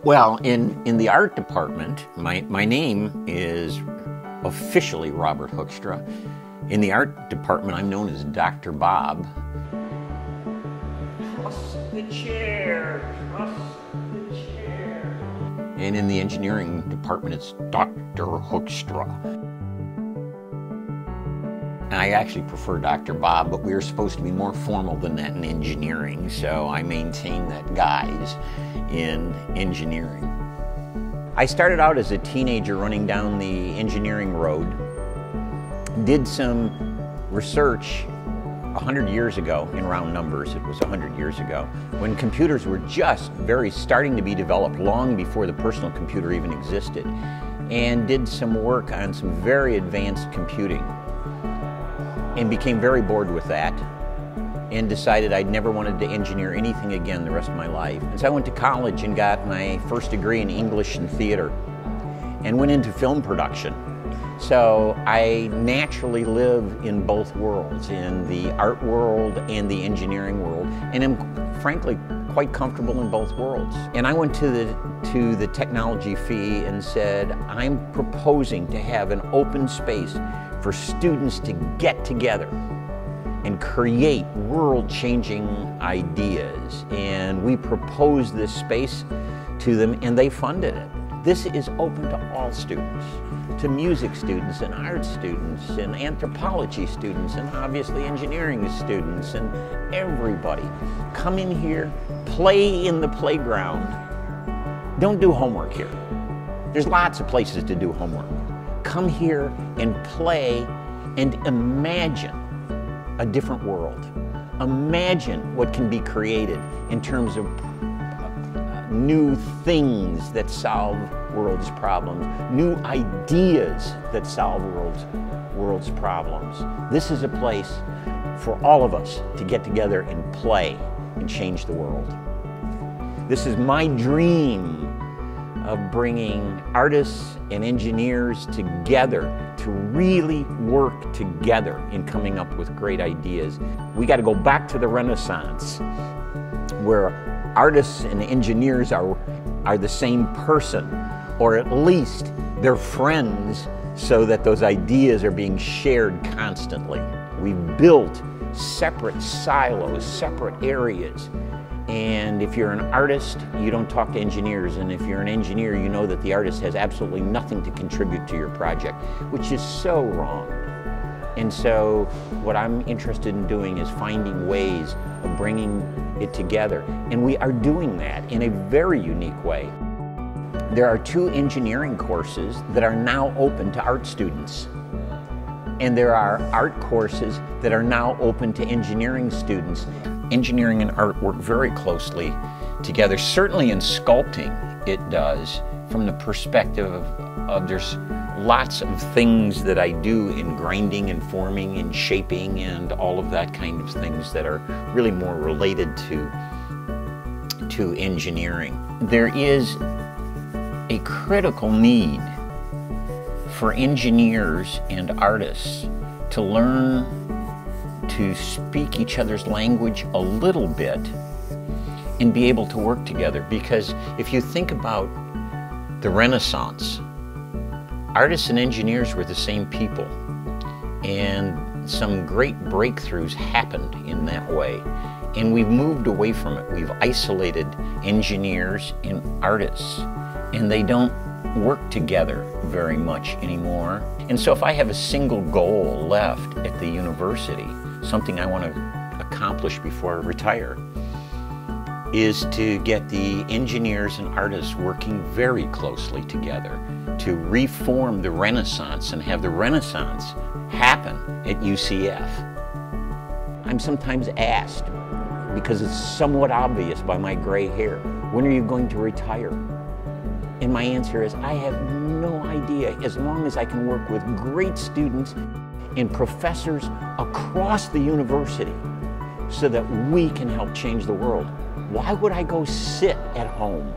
Well, in the art department, my name is officially Robert Hoekstra. In the art department, I'm known as Dr. Bob. Trust the chair, trust the chair. And in the engineering department, it's Dr. Hoekstra. I actually prefer Dr. Bob, but we were supposed to be more formal than that in engineering, so I maintain that guise in engineering. I started out as a teenager running down the engineering road, did some research 100 years ago, in round numbers, it was 100 years ago, when computers were just starting to be developed long before the personal computer even existed, and did some work on some very advanced computing, and became very bored with that, and decided I'd never wanted to engineer anything again the rest of my life. And so I went to college and got my first degree in English and theater, and went into film production. So I naturally live in both worlds, in the art world and the engineering world, and am frankly quite comfortable in both worlds. And I went to the technology fee and said, I'm proposing to have an open space for students to get together and create world-changing ideas. And we proposed this space to them, and they funded it. This is open to all students, to music students and art students and anthropology students and obviously engineering students and everybody. Come in here, play in the playground. Don't do homework here. There's lots of places to do homework. Come here and play and imagine a different world. Imagine what can be created in terms of new things that solve world's problems, new ideas that solve world's problems. This is a place for all of us to get together and play and change the world. This is my dream of bringing artists and engineers together to really work together in coming up with great ideas. We got to go back to the Renaissance, where artists and engineers are the same person, or at least they're friends, so that those ideas are being shared constantly. We've built separate silos, separate areas. And if you're an artist, you don't talk to engineers. And if you're an engineer, you know that the artist has absolutely nothing to contribute to your project, which is so wrong. And so what I'm interested in doing is finding ways of bringing it together. And we are doing that in a very unique way. There are 2 engineering courses that are now open to art students. And there are art courses that are now open to engineering students. Engineering and art work very closely together. Certainly in sculpting it does, from the perspective of there's lots of things that I do in grinding and forming and shaping and all of that kind of things that are really more related to engineering. There is a critical need for engineers and artists to learn to speak each other's language a little bit and be able to work together. Because if you think about the Renaissance, artists and engineers were the same people, and some great breakthroughs happened in that way. And we've moved away from it. We've isolated engineers and artists, and they don't work together very much anymore. And so if I have a single goal left at the university, something I want to accomplish before I retire, is to get the engineers and artists working very closely together to reform the Renaissance and have the Renaissance happen at UCF. I'm sometimes asked, because it's somewhat obvious by my gray hair, when are you going to retire? And my answer is, I have no idea. As long as I can work with great students and professors across the university so that we can help change the world. Why would I go sit at home